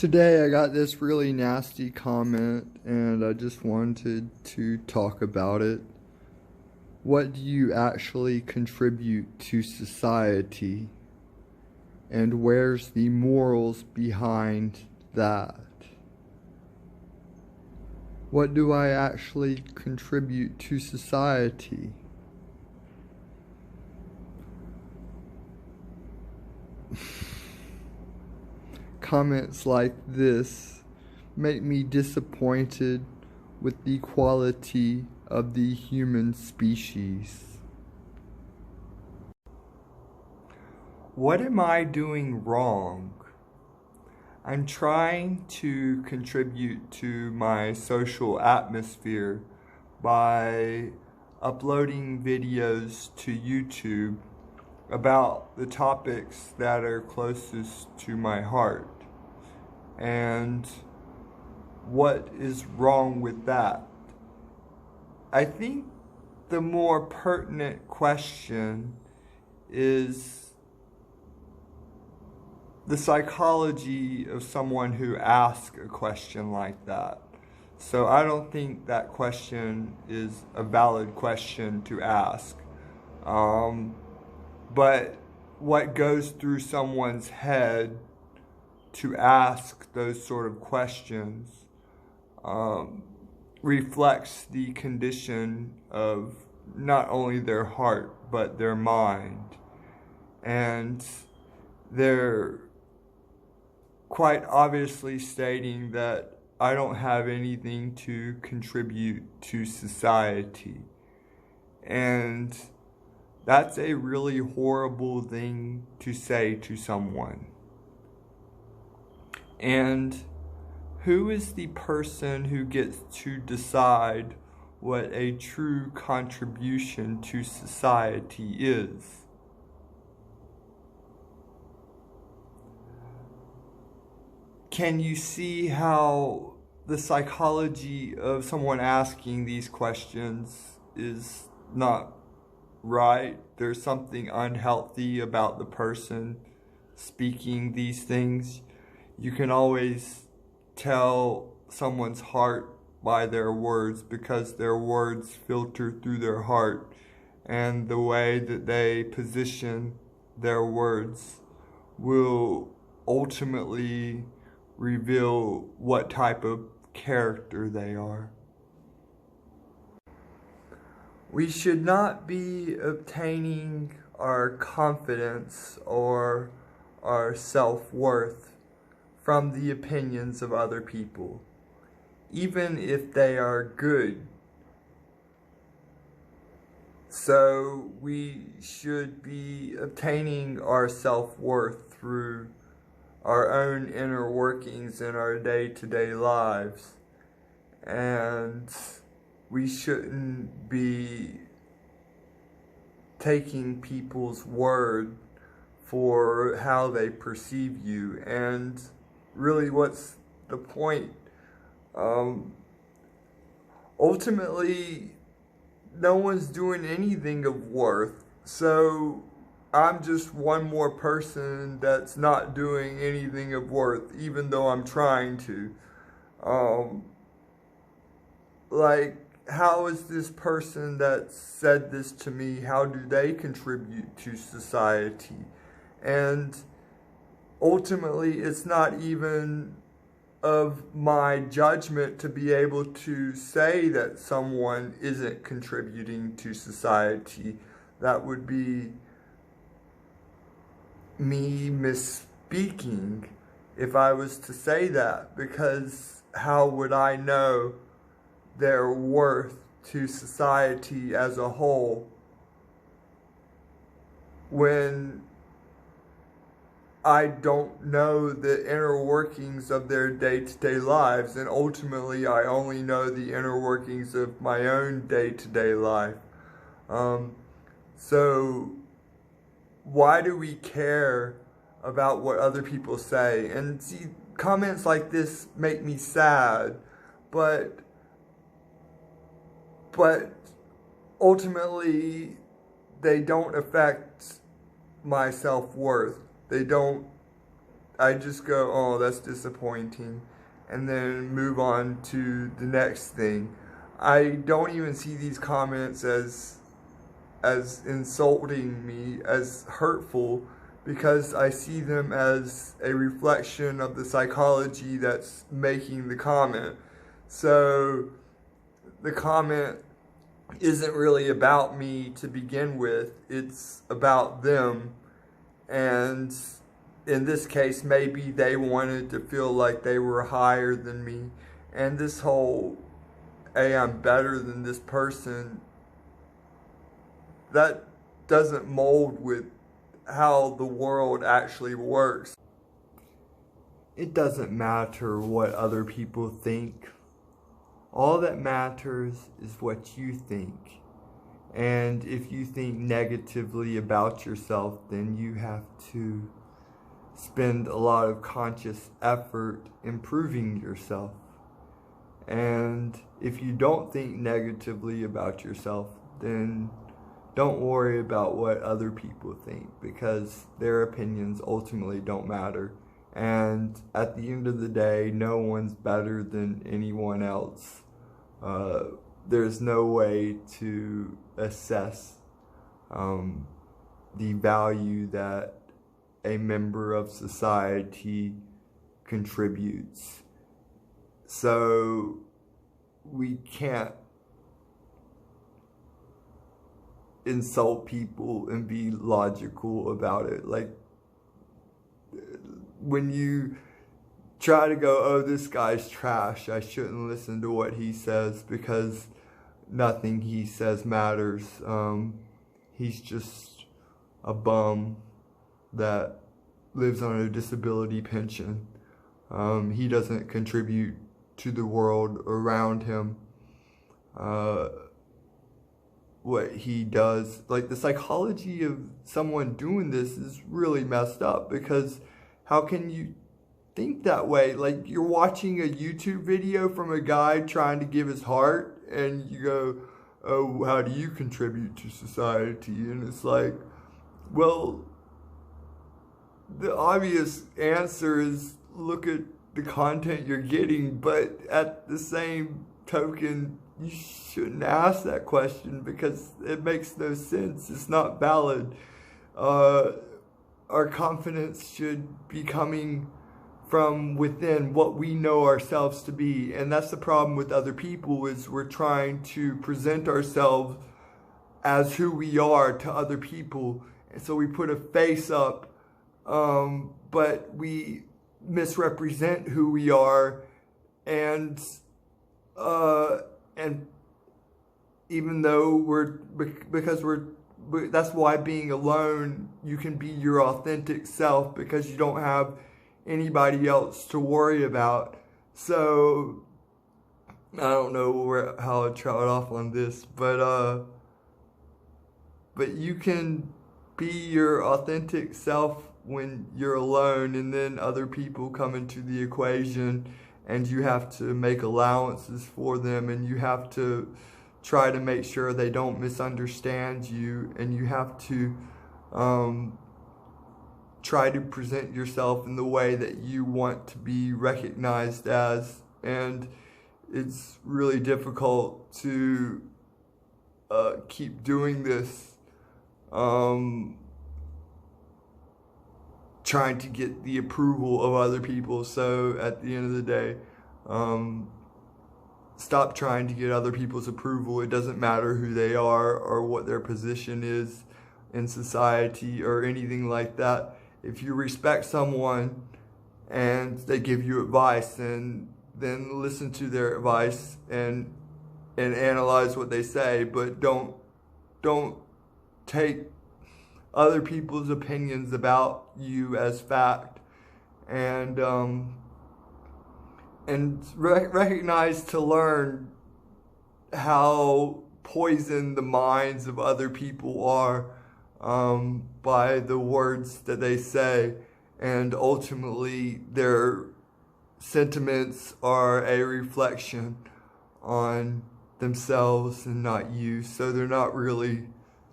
Today I got this really nasty comment and I just wanted to talk about it. What do you actually contribute to society? And where's the morals behind that? What do I actually contribute to society? Comments like this make me disappointed with the quality of the human species. What am I doing wrong? I'm trying to contribute to my social atmosphere by uploading videos to YouTube about the topics that are closest to my heart. And what is wrong with that? I think the more pertinent question is the psychology of someone who asks a question like that. So I don't think that question is a valid question to ask. But what goes through someone's head to ask those sort of questions reflects the condition of not only their heart, but their mind. And they're quite obviously stating that I don't have anything to contribute to society. And that's a really horrible thing to say to someone. And who is the person who gets to decide what a true contribution to society is? Can you see how the psychology of someone asking these questions is not right? There's something unhealthy about the person speaking these things. You can always tell someone's heart by their words because their words filter through their heart, and the way that they position their words will ultimately reveal what type of character they are. We should not be obtaining our confidence or our self-worth from the opinions of other people, even if they are good. So we should be obtaining our self-worth through our own inner workings in our day-to-day lives. And we shouldn't be taking people's word for how they perceive you. And really, what's the point? Ultimately, no one's doing anything of worth. So I'm just one more person that's not doing anything of worth, even though I'm trying to. How is this person that said this to me, how do they contribute to society? And ultimately, it's not even of my judgment to be able to say that someone isn't contributing to society. That would be me misspeaking if I was to say that, because how would I know their worth to society as a whole when I don't know the inner workings of their day-to-day lives, and ultimately I only know the inner workings of my own day-to-day life. So why do we care about what other people say? And see, comments like this make me sad, but ultimately they don't affect my self-worth. They don't I just go, oh, that's disappointing, and then move on to the next thing. I don't even see these comments as insulting me, as hurtful, because I see them as a reflection of the psychology that's making the comment. So the comment isn't really about me to begin with, it's about them. And in this case, maybe they wanted to feel like they were higher than me. And this whole, hey, I'm better than this person, that doesn't mold with how the world actually works. It doesn't matter what other people think. All that matters is what you think. And if you think negatively about yourself, then you have to spend a lot of conscious effort improving yourself. And if you don't think negatively about yourself, then don't worry about what other people think, because their opinions ultimately don't matter. And at the end of the day, no one's better than anyone else. There's no way to assess the value that a member of society contributes. So we can't insult people and be logical about it. Like, when you try to go, oh, this guy's trash, I shouldn't listen to what he says because nothing he says matters. He's just a bum that lives on a disability pension. He doesn't contribute to the world around him. What he does, like, the psychology of someone doing this is really messed up, because how can you think that way? Like, you're watching a YouTube video from a guy trying to give his heart, and you go, oh, how do you contribute to society? And it's like, well, the obvious answer is look at the content you're getting, but at the same token, you shouldn't ask that question because it makes no sense. It's not valid. Our confidence should be coming from within, what we know ourselves to be. And that's the problem with other people, is we're trying to present ourselves as who we are to other people. And so we put a face up, but we misrepresent who we are. And even though that's why being alone, you can be your authentic self, because you don't have anybody else to worry about. So I don't know how I trot off on this, but you can be your authentic self when you're alone, and then other people come into the equation, and you have to make allowances for them, and you have to try to make sure they don't misunderstand you, and you have to try to present yourself in the way that you want to be recognized as. And it's really difficult to keep doing this, trying to get the approval of other people. So at the end of the day, stop trying to get other people's approval. It doesn't matter who they are or what their position is in society or anything like that. If you respect someone and they give you advice, and then listen to their advice and analyze what they say, but don't take other people's opinions about you as fact, and recognize to learn how poisoned the minds of other people are by the words that they say, and ultimately their sentiments are a reflection on themselves and not you. So they're not really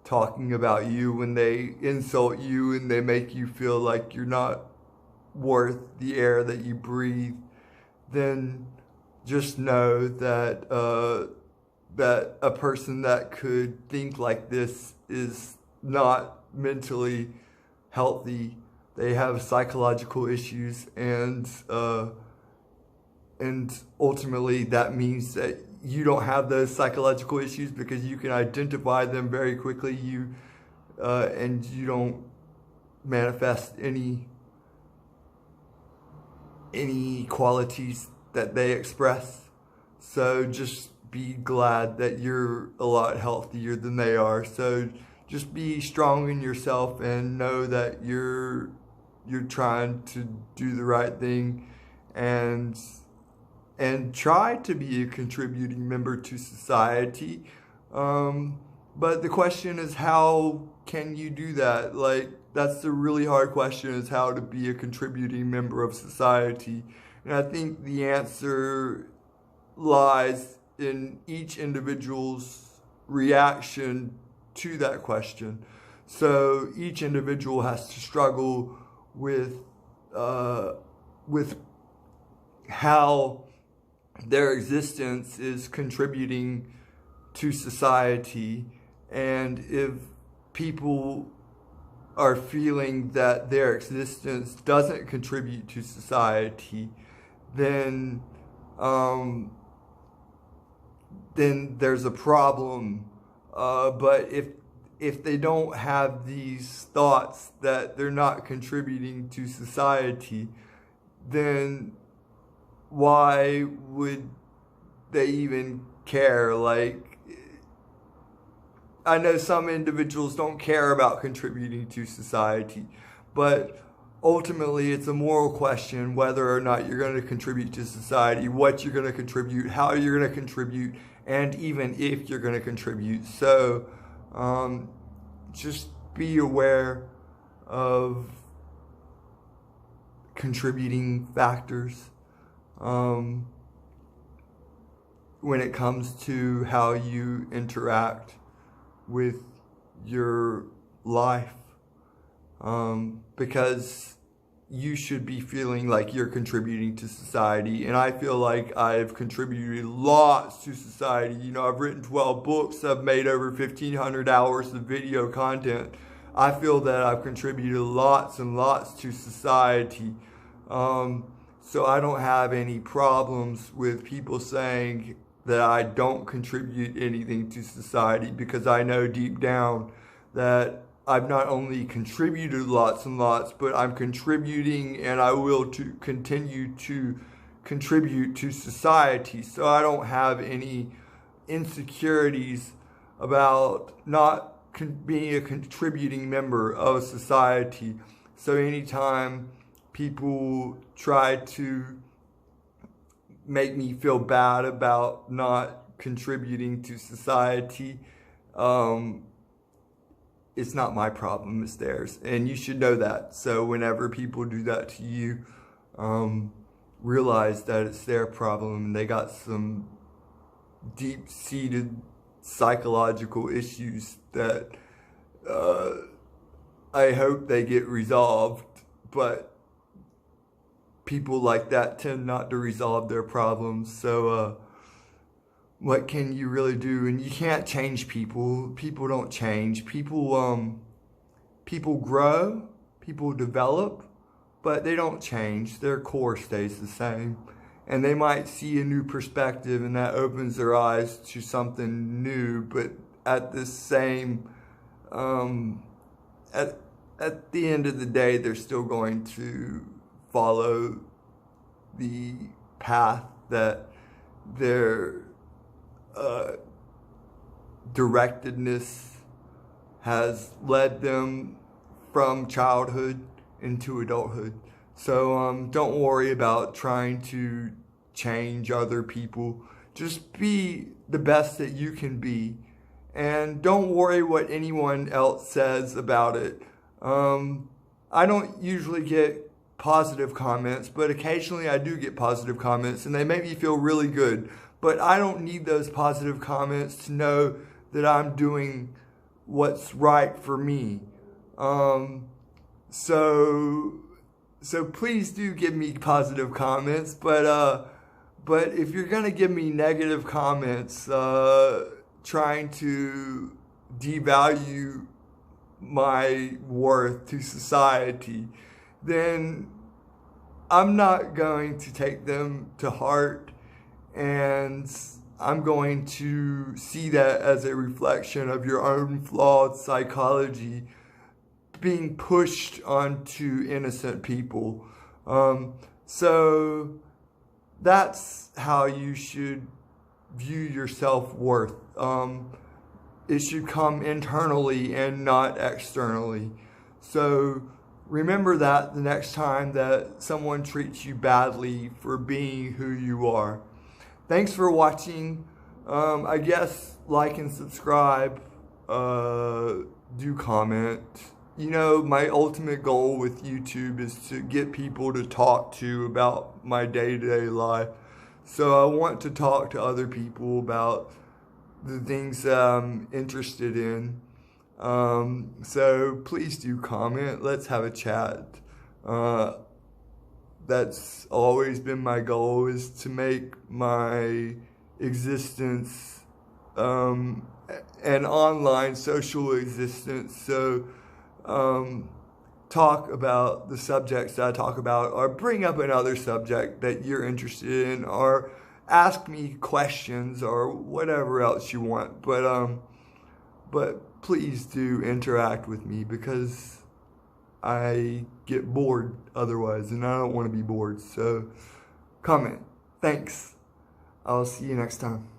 talking about you when they insult you and they make you feel like you're not worth the air that you breathe, then just know that that a person that could think like this is not mentally healthy. They have psychological issues, and ultimately that means that you don't have those psychological issues because you can identify them very quickly. And you don't manifest any qualities that they express. So just be glad that you're a lot healthier than they are. So just be strong in yourself and know that you're trying to do the right thing, and try to be a contributing member to society. But the question is, how can you do that? Like, that's the really hard question, is how to be a contributing member of society. And I think the answer lies in each individual's reaction to that question. So each individual has to struggle with how their existence is contributing to society. And if people are feeling that their existence doesn't contribute to society, then there's a problem. But if they don't have these thoughts that they're not contributing to society, then why would they even care? Like, I know some individuals don't care about contributing to society, but ultimately it's a moral question whether or not you're going to contribute to society, what you're going to contribute, how you're going to contribute, and even if you're going to contribute. So just be aware of contributing factors when it comes to how you interact with your life, because you should be feeling like you're contributing to society. And I feel like I've contributed lots to society. You know, I've written 12 books, I've made over 1,500 hours of video content. I feel that I've contributed lots and lots to society. So I don't have any problems with people saying that I don't contribute anything to society, because I know deep down that I've not only contributed lots and lots, but I'm contributing, and I will to continue to contribute to society. So I don't have any insecurities about not being a contributing member of society. So anytime people try to make me feel bad about not contributing to society, it's not my problem, it's theirs. And you should know that. So whenever people do that to you, realize that it's their problem, and they got some deep-seated psychological issues that I hope they get resolved. But people like that tend not to resolve their problems. So what can you really do? And you can't change people. People don't change. People grow, people develop, but they don't change. Their core stays the same. And they might see a new perspective, and that opens their eyes to something new. But at the same, at the end of the day, they're still going to follow the path that their directedness has led them from childhood into adulthood. So don't worry about trying to change other people. Just be the best that you can be, and don't worry what anyone else says about it. I don't usually get positive comments, but occasionally I do get positive comments, and they make me feel really good. But I don't need those positive comments to know that I'm doing what's right for me. So So please do give me positive comments, but if you're gonna give me negative comments, trying to devalue my worth to society, then I'm not going to take them to heart, and I'm going to see that as a reflection of your own flawed psychology being pushed onto innocent people. So that's how you should view your self-worth. It should come internally and not externally. So remember that the next time that someone treats you badly for being who you are. Thanks for watching. I guess like and subscribe. Do comment. You know, my ultimate goal with YouTube is to get people to talk to about my day-to-day life. So I want to talk to other people about the things that I'm interested in. So please do comment. Let's have a chat. That's always been my goal, is to make my existence an online social existence. So talk about the subjects that I talk about, or bring up another subject that you're interested in, or ask me questions, or whatever else you want. But please do interact with me, because I get bored otherwise, and I don't want to be bored. So comment. Thanks. I'll see you next time.